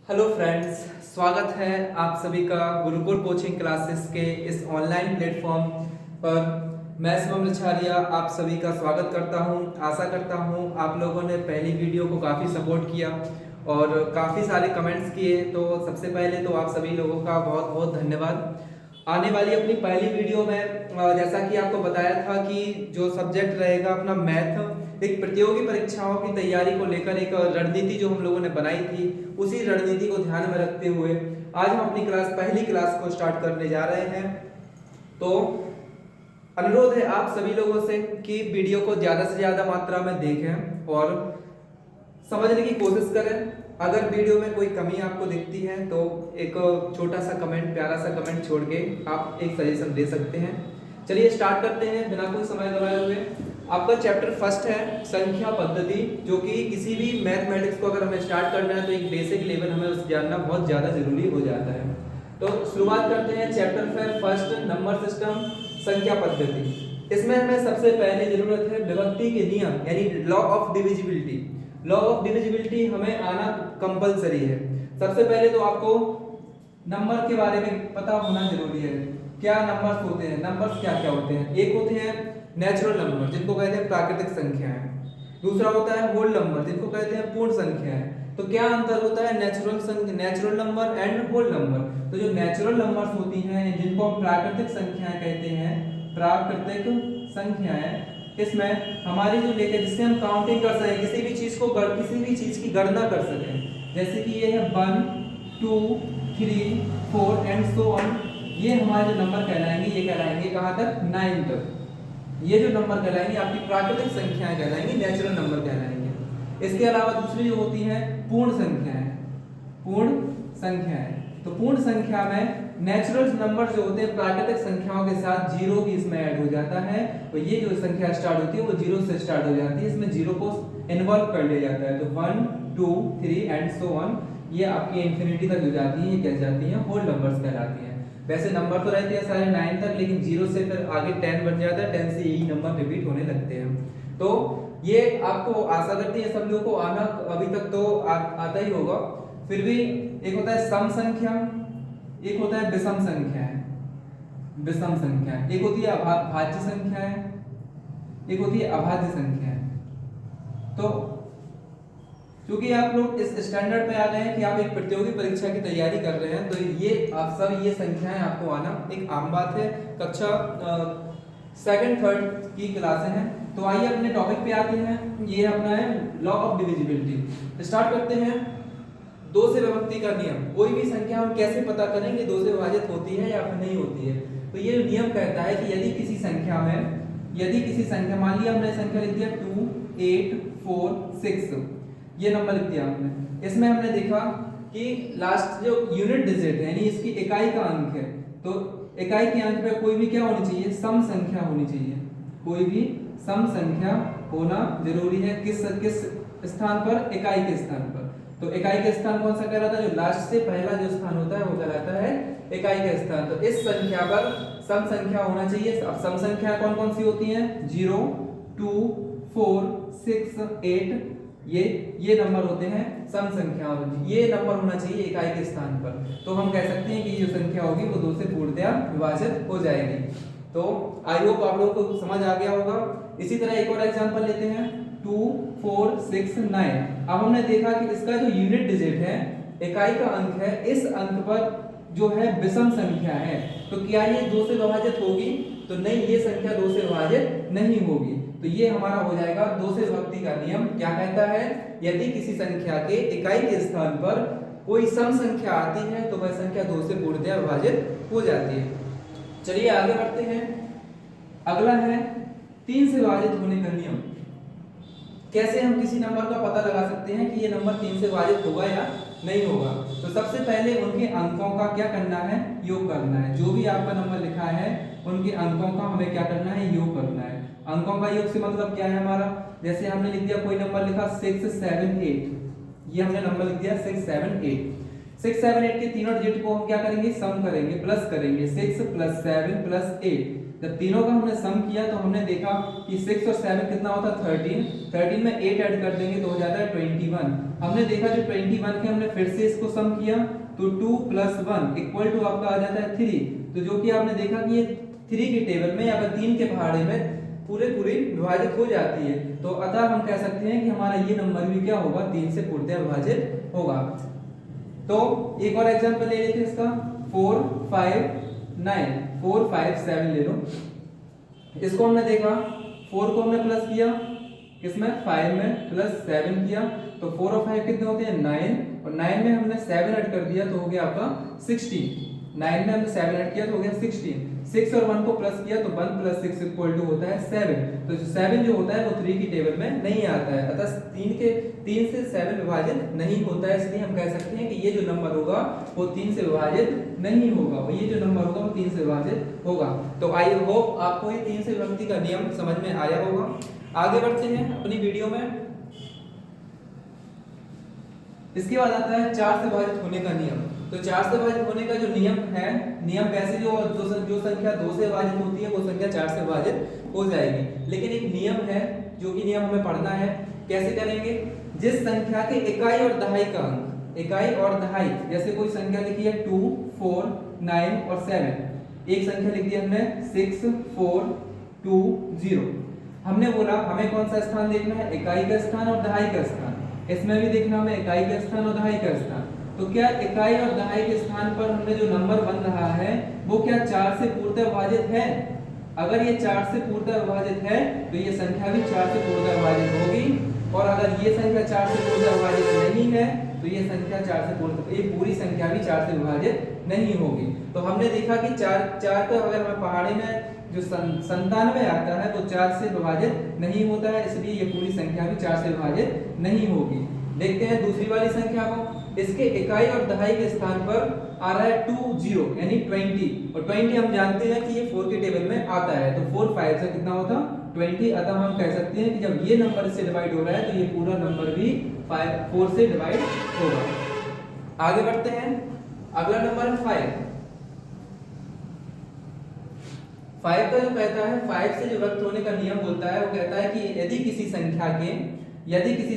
Hello friends, स्वागत है आप सभी का गुरुकुल कोचिंग क्लासेस के इस ऑनलाइन प्लेटफॉर्म पर। मैं शिवम रिछारिया आप सभी का स्वागत करता हूं। आशा करता हूं आप लोगों ने पहली वीडियो को काफ़ी सपोर्ट किया और काफ़ी सारे कमेंट्स किए, तो सबसे पहले तो आप सभी लोगों का बहुत बहुत धन्यवाद। आने वाली अपनी पहली वीडियो में जैसा कि आपको बताया था कि जो सब्जेक्ट रहेगा अपना मैथ, एक प्रतियोगी परीक्षाओं की तैयारी को लेकर एक रणनीति जो हम लोगों ने बनाई थी, उसी रणनीति को ध्यान में रखते हुए आज हम अपनी पहली क्लास को स्टार्ट करने जा रहे हैं। तो अनुरोध है आप सभी लोगों से कि वीडियो को ज़्यादा से ज़्यादा मात्रा में देखें और समझने की कोशिश करें। अगर वीडियो में कोई कमी आपको दिखती है तो एक छोटा सा कमेंट, प्यारा सा कमेंट छोड़ के आप एक सजेशन दे सकते हैं। चलिए स्टार्ट करते हैं बिना कोई समय गवाए हुए। आपका चैप्टर फर्स्ट है संख्या पद्धति, जो कि किसी भी मैथमेटिक्स को अगर हमें स्टार्ट करना है तो एक बेसिक लेवल हमें उस जानना बहुत ज़्यादा जरूरी हो जाता है। तो शुरुआत करते हैं चैप्टर फर्स्ट नंबर सिस्टम, संख्या पद्धति। इसमें हमें सबसे पहले जरूरत है विभक्ति के नियम, यानी law of divisibility. Law of divisibility हमें आना कंपलसरी है। सबसे पहले तो आपको नंबर के बारे में पता होना जरूरी है। क्या नंबर्स होते हैं, नंबर्स क्या क्या होते हैं। एक होते हैं नेचुरल नंबर, जिनको कहते हैं प्राकृतिक संख्याएं। दूसरा होता है होल नंबर, जिनको कहते हैं पूर्ण संख्याएं। तो क्या अंतर होता है natural number and whole number. तो जो नेचुरल नंबर्स होती हैं, जिनको हम प्राकृतिक संख्याएं कहते हैं, प्राकृतिक संख्याएं, इसमें हमारी जो लेके जिससे हम काउंटिंग कर सकें, किसी भी चीज की गणना कर सकें। जैसे कि ये है 1 2 3 4 एंड सो ऑन। ये हमारे जो नंबर कहलाएंगे, ये कहलाएंगे कहाँ तक, 9 तक। ये जो नंबर कहलाएंगे आपकी प्राकृतिक संख्याएं कहलाएंगी, नेचुरल नंबर कहलाएंगे। इसके अलावा दूसरी जो होती है पूर्ण संख्याएं। पूर्ण संख्याएं, तो पूर्ण संख्या में नेचुरल नंबर जो होते हैं प्राकृतिक संख्याओं के साथ जीरो भी इसमें ऐड हो जाता है। तो ये जो संख्या स्टार्ट होती है वो जीरो से स्टार्ट हो जाती है, इसमें जीरो को इन्वॉल्व कर लिया जाता है। तो 1 2 3 एंड सो ऑन, ये आपकी इंफिनिटी तक हो जाती है, ये कह जाती है होल नंबर्स कहलाती हैं। वैसे नंबर तो रहते हैं सारे 9 तक, लेकिन जीरो से फिर आगे 10 बन जाता है, 10 से यही नंबर रिपीट होने लगते हैं। तो ये आपको आशा करती है सब लोगों को आना अभी तक तो आता ही होगा। फिर भी एक होता है सम संख्या, एक होता है विषम संख्याएं। विषम संख्याएं, एक होती है भाज्य संख्याएं, एक होती है अभाज्य संख्याएं। तो क्योंकि आप लोग इस स्टैंडर्ड पे आ गए हैं कि आप एक प्रतियोगी परीक्षा की तैयारी कर रहे हैं, तो ये आप सब ये संख्याएं आपको आना एक आम बात है। कक्षा सेकंड थर्ड की क्लासें हैं। तो आइए अपने टॉपिक पे आते हैं। ये अपना है लॉ ऑफ डिविजिबिलिटी। स्टार्ट करते हैं। दो से विभक्ति का नियम। कोई भी संख्या हम कैसे पता करेंगे दो से विभाजित होती है या फिर नहीं होती है। तो ये नियम कहता है कि यदि किसी संख्या मान लिया हमने संख्या लिख दिया 2 8 4 6, ये नंबर लिख दिया हमने। इसमें हमने देखा कि लास्ट जो यूनिट डिजिट है, यानी इसकी इकाई का अंक है, तो इकाई के अंक पे कोई भी क्या होनी चाहिए, सम संख्या होनी चाहिए। कोई भी सम संख्या होना जरूरी है। किस स्थान पर, इकाई के स्थान पर। तो इकाई का स्थान कौन सा कहलाता है, जो लास्ट से पहला जो स्थान होता है वो कहलाता है इकाई का स्थान। तो इस संख्या पर सम संख्या होना चाहिए। अब सम संख्या कौन कौन सी होती हैं, 0 2 4 6 8, ये नंबर होते हैं सम संख्या। ये नंबर होना चाहिए इकाई के स्थान पर। तो हम कह सकते हैं कि ये जो संख्या होगी वो 2 से पूर्णतया विभाजित हो जाएगी। तो आई होप आप लोगों को समझ आ गया होगा। इसी तरह एक और एग्जांपल लेते हैं 2 4 6 9। अब हमने देखा कि इसका जो यूनिट डिजिट है, इकाई का अंक है, इस अंक पर जो है विषम संख्या है। तो क्या ये 2 से विभाजित होगी, तो नहीं, ये संख्या 2 से विभाजित नहीं होगी। तो ये हमारा हो जाएगा 2 से विभक्ति का नियम। क्या कहता है, यदि किसी संख्या के इकाई के स्थान पर कोई सम संख्या आती है तो वह संख्या 2 से पूर्णतया विभाजित हो जाती है। चलिए आगे बढ़ते हैं। अगला है 3 से विभाजित होने का नियम। कैसे हम किसी नंबर का पता लगा सकते हैं कि ये नंबर 3 से विभाजित होगा या नहीं होगा। तो सबसे पहले उनके अंकों का क्या करना है, योग करना है। जो भी आपका नंबर लिखा है उनके अंकों का हमें क्या करना है, योग करना है। अंकों का योग से मतलब क्या है हमारा, जैसे हमने लिख दिया कोई नंबर लिखा 6 7 8, ये हमने नंबर लिख दिया 6 7 8। 6 7 8 के तीनों डिजिट को हम क्या करेंगे, सम करेंगे, प्लस करेंगे। 6 + 7 + 8, जब तीनों का हमने सम किया तो हमने देखा कि 6 और 7 कितना होता है 13 में 8 ऐड कर देंगे तो हो जाता है 21। हमने देखा जो 21 के हमने फिर से इसको सम किया तो 2 + 1 इक्वल टू आपका आ जाता है 3। तो जो कि आपने देखा कि ये 3 के टेबल में या फिर 3 के पहाड़े में पूरी विभाजित हो जाती है। तो अतः हम कह सकते हैं कि हमारा ये नंबर भी क्या होगा 3 से पूर्णतः विभाजित होगा। तो एक और एग्जांपल ले लेते हैं इसका 4 5 9 4 5 7 ले लो। इसको हमने देखा 4 को हमने प्लस किया किसमें 5 में प्लस 7 किया तो 4 और 5 कितने होते हैं 9 और 9 में हमने 7 ऐड कर दिया तो हो गया आपका 16। 9 में हमने 7 ऐड किया तो हो गया 16। 6 और 1 को प्लस किया तो 1 + 6 इक्वल टू होता है 7। तो 7 जो होता है वो 3 की टेबल में नहीं आता है, अतः 3 से 7 विभाजित नहीं होता है। इसलिए हम कह सकते हैं कि ये जो नंबर होगा वो 3 से विभाजित नहीं होगा और ये जो नंबर होगा वो 3 से विभाजित होगा। तो आई होप आपको ये 3 से विभक्ति का नियम समझ में आया होगा। आगे बढ़ते हैं अपनी वीडियो में। इसके बाद आता है 4 से विभाजित होने का नियम। तो 4 से विभाजित होने का जो नियम है, नियम कैसे जो संख्या 2 से विभाजित होती है वो संख्या 4 से विभाजित हो जाएगी। लेकिन एक नियम है जो कि नियम हमें पढ़ना है। कैसे करेंगे? जिस संख्या के इकाई और दहाई का अंक, इकाई और दहाई, जैसे कोई संख्या लिखी है 2 4 9 और 7, एक संख्या लिख दी हमने 6 4 2 0। हमने बोला हमें कौन सा स्थान देखना है, इकाई का स्थान और दहाई का स्थान। इसमें भी देखना हमें इकाई का स्थान और दहाई का स्थान। तो क्या इकाई और दहाई के स्थान पर हमने जो नंबर बन रहा है वो क्या 4 से पूर्णतः विभाजित है? अगर ये 4 से पूर्णतः विभाजित है तो ये संख्या भी 4 से पूर्णतः विभाजित होगी, और अगर ये संख्या 4 से पूर्णतः विभाजित नहीं है तो ये संख्या 4 से पूर्णतः, ये पूरी संख्या भी 4 से विभाजित नहीं होगी। तो हमने देखा कि 4 का अगर हमें पहाड़े में जो 97 आता है तो 4 से विभाजित नहीं होता है, इसलिए ये पूरी संख्या भी 4 से विभाजित नहीं होगी। देखते हैं दूसरी वाली संख्या को। इसके इकाई और दहाई के स्थान पर आ रहा है 20 यानी 20, और 20 हम जानते हैं कि ये 4 के टेबल में आता है। तो 4 5 से कितना होता 20, अतः हम कह सकते हैं कि जब ये नंबर से डिवाइड हो रहा है तो ये पूरा नंबर भी 4 से डिवाइड होगा। आगे बढ़ते हैं, अगला नंबर है 5। 5 का जो कहता है 5 से जो विभक्त होने का नियम बोलता है वो कहता है कि यदि किसी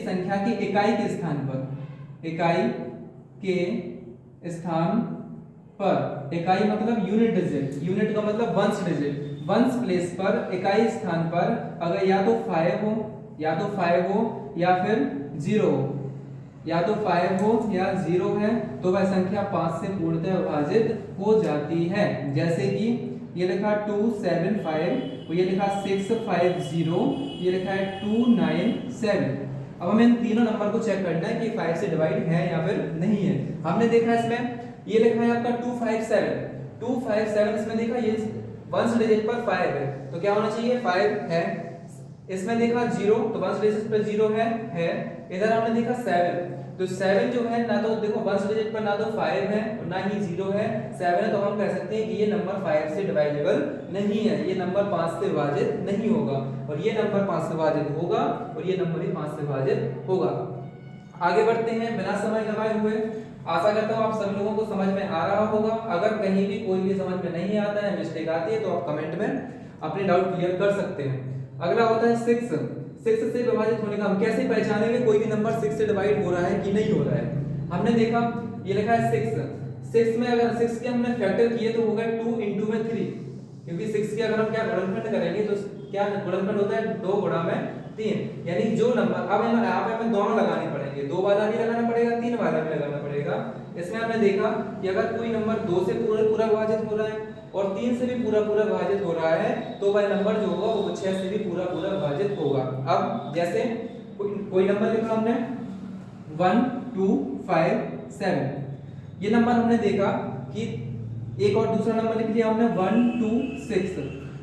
संख्या के इकाई के स्थान पर, इकाई के स्थान पर, इकाई मतलब यूनिट डिजिट, यूनिट का मतलब वंश डिजिट, वंश प्लेस पर इकाई स्थान पर अगर या तो 5 हो या फिर 0 हो, या तो 5 हो या 0 है तो वह संख्या 5 से पूर्णतः विभाजित हो जाती है। जैसे कि ये लिखा 2 7 5, ये लिखा 6 5 0, ये लिखा है 2 9 7। अब हमें इन तीनों नंबर को चेक करना है कि 5 से डिवाइड है या फिर नहीं है। हमने देखा इसमें ये लिखा है आपका 257, इसमें देखा ये वंश डिजिट पर 5 है तो क्या होना चाहिए 5 है। इसमें देखा 0 तो वंश डिजिट पर 0 है। इधर हमने देखा 7, तो 7 जो है ना तो देखो वंश डिजिट पर ना तो 5 है और ना ही 0 है, 7 है, तो हम कह सकते हैं कि ये नंबर 5 से डिवाइडेबल नहीं है, ये नंबर 5 से विभाजित नहीं होगा, और ये नंबर 5 से विभाजित होगा और ये नंबर ही 5 से विभाजित होगा। आगे बढ़ते हैं बिना समय गवाए हुए। आशा करता हूँ आप सब लोगों को समझ में आ रहा होगा। अगर कहीं भी कोई भी समझ में नहीं आता है, मिस्टेक आती है, तो आप कमेंट में अपने डाउट क्लियर कर सकते हैं। अगला होता है 6 से विभाजित होने का। हम कैसे पहचानेंगे कोई भी नंबर 6 से डिवाइड हो रहा है कि नहीं हो रहा है? हमने देखा ये लिखा है 6 में अगर 6 के हमने फैक्टर किए तो होगा 2 × में 3, क्योंकि 6 के अगर हम क्या गुणनखंड करेंगे तो क्या गुणनखंड होता है 2 × 3, यानी जो नंबर अब हमें दोनों लगाने पड़ेंगे, 2 वाला भी लगाना पड़ेगा, 3 वाला भी लगाना पड़ेगा। इसमें हमने देखा कि अगर कोई नंबर 2 से पूरा विभाजित हो रहा है और 3 से भी पूरा विभाजित हो रहा है तो वह नंबर जो होगा वो 6 से भी पूरा विभाजित होगा। अब जैसे कोई नंबर लिखा हमने 1 2 5 7, ये नंबर हमने देखा कि एक और दूसरा नंबर लिख लिया हमने 1 2 6।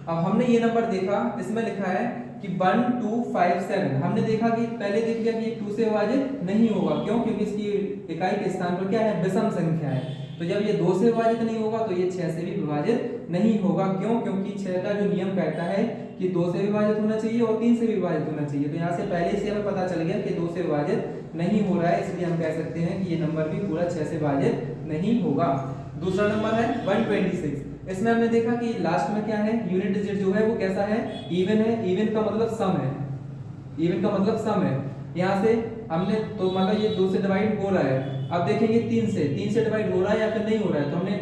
अब हमने ये नंबर देखा, इसमें लिखा है कि 1 2 5 7। हमने देखा कि पहले देख लिया कि 2 से विभाजित नहीं होगा, क्यों? क्योंकि इसकी इकाई के स्थान पर क्या है, विषम संख्या है। तो जब ये 2 से विभाजित नहीं होगा तो ये 6 से भी विभाजित नहीं होगा, क्यों? क्योंकि 6 का जो नियम कहता है कि 2 से विभाजित होना चाहिए और 3 से भी विभाजित होना चाहिए। तो यहाँ से पहले से हमें पता चल गया कि 2 से विभाजित नहीं हो रहा है, इसलिए हम कह सकते हैं कि ये नंबर भी पूरा 6 से विभाजित नहीं होगा। दूसरा नंबर है 126। इसमें हमने देखा कि लास्ट में क्या है, यूनिट डिजिट जो है वो कैसा है, इवन है। इवन का मतलब सम है, इवन का मतलब सम है। यहाँ से हमने तो मतलब ये 2 से डिवाइड हो रहा है। अब देखेंगे 3 से डिवाइड हो रहा है या फिर नहीं हो रहा है, तो हमने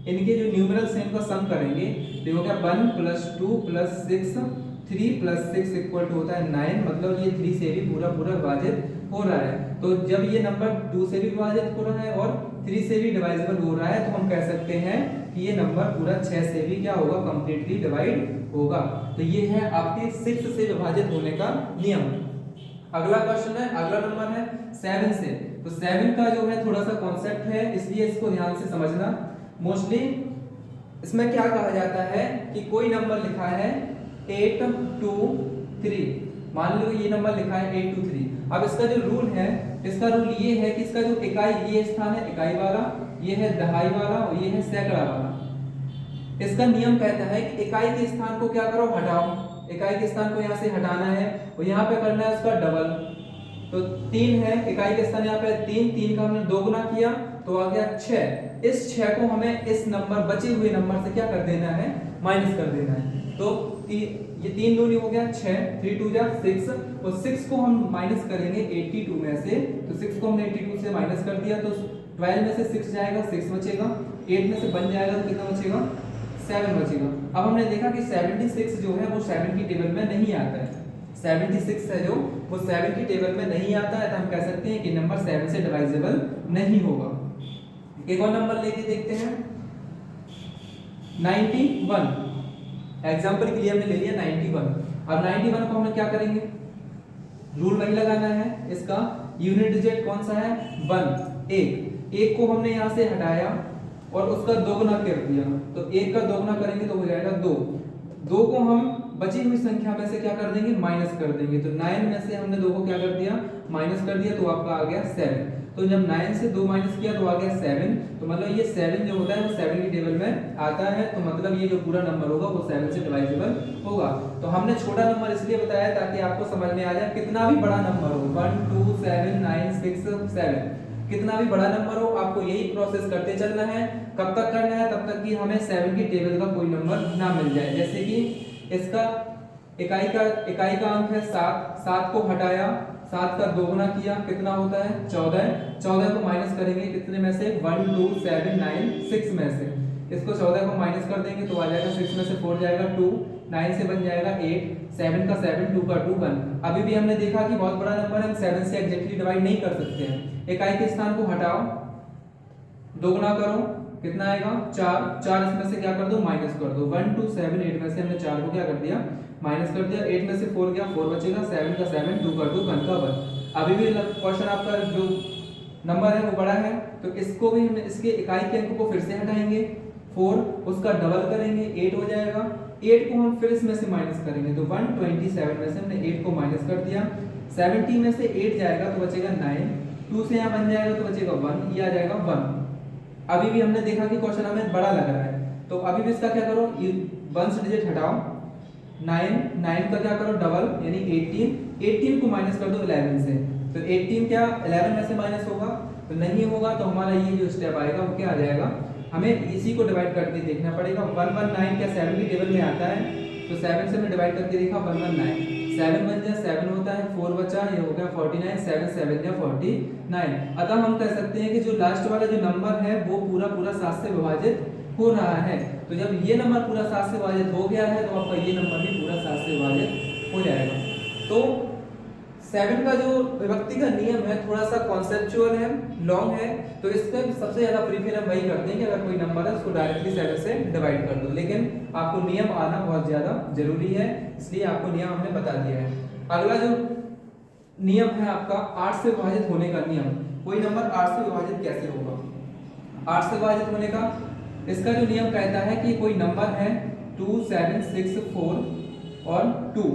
इनके जो न्यूमरल्स हैं उनका सम करेंगे। देखो क्या 1 + 2 + 6 3 + 6 = होता है 9, मतलब ये 3 से भी पूरा पूरा विभाजित हो रहा है। तो जब ये नंबर 2 से भी विभाजित हो रहा है और 3 से भी डिवाइजिबल हो रहा है, तो हम कह सकते हैं कि ये नंबर पूरा 6 से भी क्या होगा, कंप्लीटली डिवाइड होगा। तो ये है आपके 6 से विभाजित होने का नियम। अगला क्वेश्चन है, अगला नंबर है 7 से। तो 7 का जो है थोड़ा सा कॉन्सेप्ट है, इसलिए इसको ध्यान से समझना। मोस्टली इसमें क्या कहा जाता है कि कोई नंबर लिखा है 8 2 3, मान लो ये नंबर लिखा है 8 2 3। अब इसका जो रूल है, इसका रूल ये है कि इसका जो इकाई, ये स्थान है इकाई वाला, ये है दहाई वाला और ये है सैकड़ा वाला। इसका नियम कहता है कि इकाई के स्थान को क्या करो, हटाओ। इकाई के स्थान को यहाँ से हटाना है और यहाँ पे करना है उसका डबल। तो 3 है, इकाई के स्थान यहाँ पे 3 का हमने 2 गुना किया तो आ गया 6। इस 6 को हमें इस नंबर, बचे हुए नंबर से क्या कर देना है, माइनस कर देना है। तो ये 3 दूनी हो गया 6, 3 2 जा 6, और 6 को हम माइनस करेंगे 82 में से। तो 6 को हमने 82 से माइनस कर दिया तो 12 में से 6 जाएगा, 6 बचेगा। 8 में से बन जाएगा तो कितना बचेगा, 7 बचेगा। अब हमने देखा कि 76 जो है वो 7 की टेबल में नहीं आता है। 76 है जो वो 7 की टेबल में नहीं आता है, तो हम कह सकते हैं कि नंबर 7 से डिवाइजेबल नहीं होगा। एक और नंबर लेके देखते हैं 91। एग्जांपल के लिए हमने ले लिया 91। अब 91 को हमने क्या करेंगे, रूल वही लगाना है। इसका यूनिट डिजिट कौन सा है, 1। एक को हमने यहाँ से हटाया और उसका 2 गुना कर दिया, तो 1 का 2 गुना करेंगे तो हो जाएगा 2। 2 को हम बची हुई संख्या में से क्या कर देंगे, माइनस कर देंगे। तो 9 में से हमने 2 को क्या कर दिया, माइनस कर दिया, तो आपका आ गया 7। तो जब 9 से 2 माइनस किया तो आ गया 7। तो मतलब ये 7 जो होता है वो 7 की टेबल में आता है, तो मतलब ये जो पूरा नंबर होगा वो 7 से डिवाइजेबल होगा। तो हमने छोटा नंबर इसलिए बताया ताकि आपको समझ में आ जाए, कितना भी बड़ा नंबर हो, 1 2 7 9 6 7, कितना भी बड़ा नंबर हो, आपको यही प्रोसेस करते चलना है। कब तक करना है, तब तक कि हमें 7 की टेबल का कोई नंबर ना मिल जाए। जैसे कि इसका इकाई का अंक है 7, 7 को हटाया, 7 का 2 गुना किया, कितना होता है 14। 14 को माइनस करेंगे कितने में से, 1 2 7 9 6 में से। इसको 14 को माइनस कर देंगे तो आ जाएगा 6 में से 4 जाएगा 2, 9 से बन जाएगा 8, 7 का 7, 2 का 2 1। अभी भी हमने देखा कि बहुत बड़ा नंबर हम 7 से एग्जैक्टली डिवाइड नहीं कर सकते हैं। इकाई के स्थान को हटाओ, 2 गुना करो, कितना आएगा 4, 4 इसमें से क्या कर दो, माइनस कर दो। 1 2 7 8 में से हमने 4 को क्या कर दिया, माइनस कर दिया। 8 में से 4 गया, 4 बचेगा, 7 का 7, 2 का 2, 1 का 1। अभी भी क्वेश्चन आपका जो नंबर है वो बड़ा है, तो इसको भी हम इसके इकाई के अंक को फिर से हटाएंगे, 4 उसका डबल करेंगे, 8 हो जाएगा। 8 को हम फिर इसमें से माइनस करेंगे, तो 127 में से हमने 8 को माइनस कर दिया। 70 में से 8 जाएगा तो बचेगा 9, 2 से यहाँ बन जाएगा तो बचेगा 1, ये आ जाएगा 1। अभी भी हमने देखा कि क्वेश्चन हमें बड़ा लग रहा है, तो अभी भी इसका क्या करो, 1 से डिजिट हटाओ, 9 का क्या करो डबल यानी 18 को माइनस कर दो 11 से। तो 18 क्या 11 में से माइनस होगा, तो नहीं होगा, तो हमारा ये जो स्टेप आएगा वो क्या आ जाएगा, हमें इसी को डिवाइड करके देखना पड़ेगा। 119 क्या 7 की टेबल में आता है, तो 7 से मैं डिवाइड करके देखा 119, 7 बन जाए 7 होता है, 4 बचा, ये हो गया 49, 7 7 या 49। अतः हम कह सकते हैं कि जो लास्ट वाला जो नंबर है वो पूरा पूरा 7 से विभाजित हो रहा है। तो जब ये नंबर पूरा 7 से विभाजित हो गया है तो आपका ये नंबर भी पूरा 7 से विभाजित हो जाएगा। तो 7 का जो विभक्ति का नियम है थोड़ा सा कॉन्सेप्चुअल है, लॉन्ग है, तो इसका सबसे ज्यादा प्रीफर हम वही करते हैं कि अगर कोई नंबर है उसको डायरेक्टली 7 से डिवाइड कर दो, लेकिन आपको नियम आना बहुत ज्यादा जरूरी है, इसलिए आपको नियम हमने बता दिया है। अगला जो नियम है आपका 8 से विभाजित होने का नियम। कोई नंबर 8 से विभाजित कैसे होगा, 8 से विभाजित होने का इसका जो नियम कहता है कि कोई नंबर है 2 7 6 4 और 2,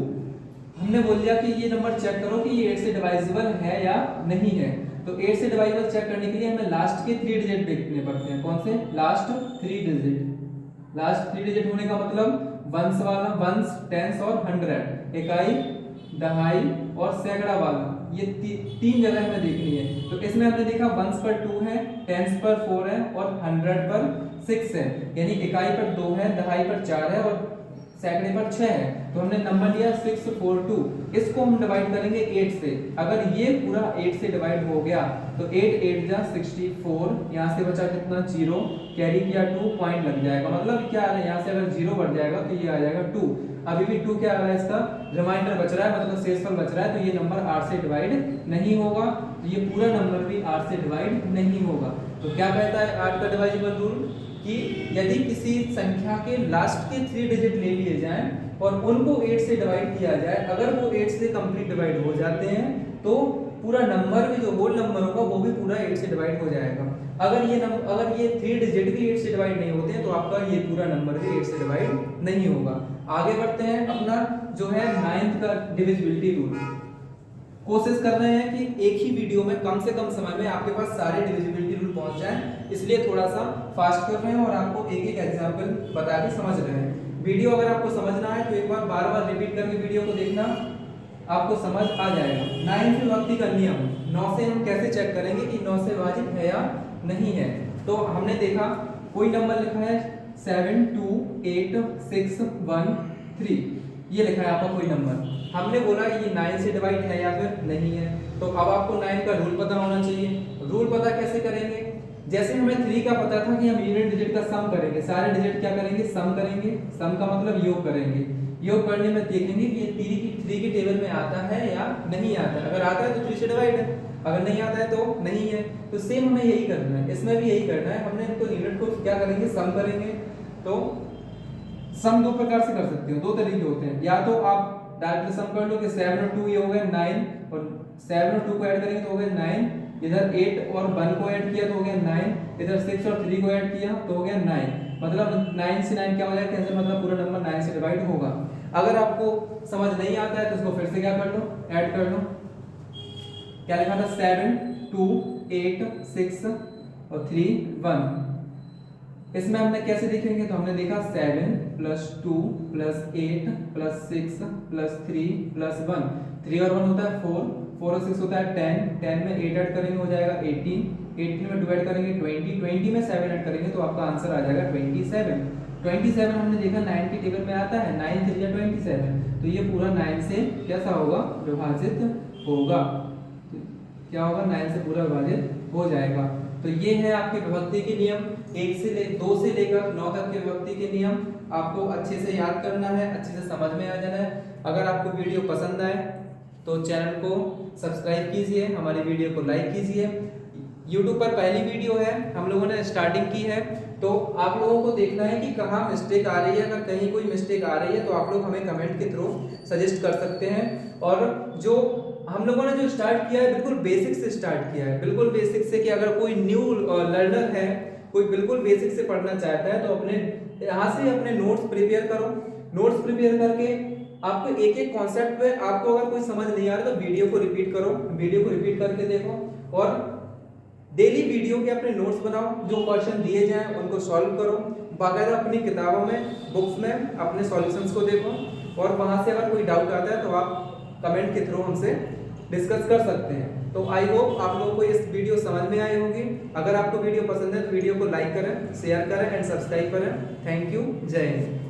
हमने बोल दिया कि ये नंबर चेक करो कि ये 8 से डिवाइजेबल है या नहीं है। तो 8 से डिवाइजेबल चेक करने के लिए हमें लास्ट के 3 डिजिट देखने पड़ते हैं। कौन से, लास्ट 3 डिजिट। लास्ट 3 डिजिट होने का मतलब वंस वाला, वंस, टेंस और 100, इकाई, दहाई और सैकड़ा वाला, ये तीन जगह हमें देखनी है। तो इसमें हमने देखा वंस पर 2 है, टेंस पर 4 है और 100 पर 6 है, यानी इकाई पर 2 है, दहाई पर 4 है और सैकड़े पर 6 है। तो हमने नंबर लिया 642, इसको हम डिवाइड करेंगे 8 से। अगर ये पूरा 8 से डिवाइड हो गया तो 8 8 जा 64, यहाँ से बचा कितना 0, कैरी किया 2, पॉइंट लग जाएगा। मतलब क्या है, यहाँ से अगर 0 बढ़ जाएगा तो ये आ जाएगा 2। अभी भी 2 क्या आ रहा है, इसका रिमाइंडर बच रहा है, मतलब शेषफल बच रहा है, तो ये नंबर 8 से डिवाइड नहीं होगा। तो ये पूरा नंबर भी 8 से डिवाइड नहीं होगा। तो क्या कहता है 8 का डिवाइजिबल रूल, कि यदि किसी संख्या के लास्ट के 3 डिजिट ले लिए जाएं और उनको 8 से डिवाइड किया जाए, अगर वो 8 से कंप्लीट डिवाइड हो जाते हैं तो पूरा नंबर भी, जो होल नंबर होगा वो भी पूरा 8 से डिवाइड हो जाएगा। अगर ये 3 डिजिट भी 8 से डिवाइड नहीं होते हैं तो आपका ये पूरा नंबर भी 8 से डिवाइड नहीं होगा। आगे बढ़ते हैं, अपना जो है 9th का डिविजिबिलिटी रूल। कोशिश कर रहे हैं कि एक ही वीडियो में कम से कम समय में आपके पास सारे डिविजिबिलिटी रूल पहुंच जाएं, इसलिए थोड़ा सा फास्ट कर रहे हैं और आपको एक एक एग्जांपल बता के समझ रहे हैं। वीडियो अगर आपको समझना है तो एक बार बार बार रिपीट करके वीडियो को देखना, आपको समझ आ जाएगा। 9 विभक्ति का नियम, 9 से हम कैसे चेक करेंगे कि 9 से विभाजित है या नहीं है। तो हमने देखा कोई नंबर लिखा है 7 2 8 6 1 3, ये लिखा है आपका कोई नंबर। हमने बोला ये 9 से डिवाइड है या फिर नहीं है। तो अब आपको 9 का रूल पता होना चाहिए। रूल पता कैसे करेंगे, जैसे हमें 3 का पता था कि हम यूनिट डिजिट का सम करेंगे, सारे डिजिट क्या करेंगे, सम करेंगे। सम का मतलब योग करेंगे। योग करने में देखेंगे कि ये 3 की टेबल में आता है या नहीं आता है। अगर आता है तो 3 से डिवाइड है, अगर नहीं आता है तो नहीं है। तो सेम हमें यही करना है, इसमें भी यही करना है। हमने इनको यूनिट को क्या करेंगे, सम करेंगे। तो सम दो प्रकार से कर सकते हो, दो तरीके होते हैं। या तो आप डायरेक्ट सम कर लो कि 7 और 2 ये हो गए 9, और 7 और 2 को ऐड करेंगे तो हो गए 9, इधर 8 और 1 को ऐड किया तो हो गया 9, इधर 6 और 3 को ऐड किया तो हो गया 9। मतलब 9 से 9 क्या हो जाएगा, कैंसिल, मतलब पूरा नंबर 9 से डिवाइड होगा। अगर आपको समझ नहीं आता है तो इसको फिर से क्या कर लो, ऐड कर लो। क्या लिखा था, 7 2 8 6 और 3 1। इसमें हमने कैसे देखेंगे, तो हमने देखा 7 + 2 + 8 + 6 + 3 + 1। 3 और 1 होता है 4, 4 और 6 होता है 10, 10 में 8 ऐड करेंगे हो जाएगा 18, 18 में 2 ऐड करेंगे 20, 20 में 7 ऐड करेंगे तो आपका आंसर आ जाएगा 27। 27 हमने देखा 9 की टेबल में आता है, 9 3 27, तो ये पूरा 9 से कैसा होगा, विभाजित होगा। क्या होगा, 9 से पूरा विभाजित हो जाएगा। तो ये है आपके विभक्ति के नियम, 2 से लेकर 9 तक के विभक्ति के नियम। आपको अच्छे से याद करना है, अच्छे से समझ में आ जाना है। अगर आपको वीडियो पसंद आए तो चैनल को सब्सक्राइब कीजिए, हमारी वीडियो को लाइक कीजिए। YouTube पर पहली वीडियो है, हम लोगों ने स्टार्टिंग की है, तो आप लोगों को देखना है कि कहाँ मिस्टेक आ रही है। अगर कहीं कोई मिस्टेक आ रही है तो आप लोग हमें कमेंट के थ्रू सजेस्ट कर सकते हैं। और जो हम लोगों ने जो स्टार्ट किया है बिल्कुल बेसिक से स्टार्ट किया है, बिल्कुल बेसिक से, कि अगर कोई न्यू लर्नर है, कोई बिल्कुल बेसिक से पढ़ना चाहता है तो अपने यहाँ से अपने नोट्स प्रिपेयर करो। नोट्स प्रिपेयर करके आपको एक एक कॉन्सेप्ट पे, आपको अगर कोई समझ नहीं आ रहा तो वीडियो को रिपीट करो, वीडियो को रिपीट करके देखो, और डेली वीडियो के अपने नोट्स बनाओ, जो क्वेश्चन दिए जाएं उनको सॉल्व करो। बाकायदा अपनी किताबों में, बुक्स में अपने सॉल्यूशंस को देखो, और वहां से अगर कोई डाउट आता है तो आप कमेंट के थ्रू हमसे डिस्कस कर सकते हैं। तो आई होप आप लोगों को इस वीडियो समझ में आई होगी। अगर आपको वीडियो पसंद है तो वीडियो को लाइक करें, शेयर करें एंड सब्सक्राइब करें। थैंक यू, जय हिंद।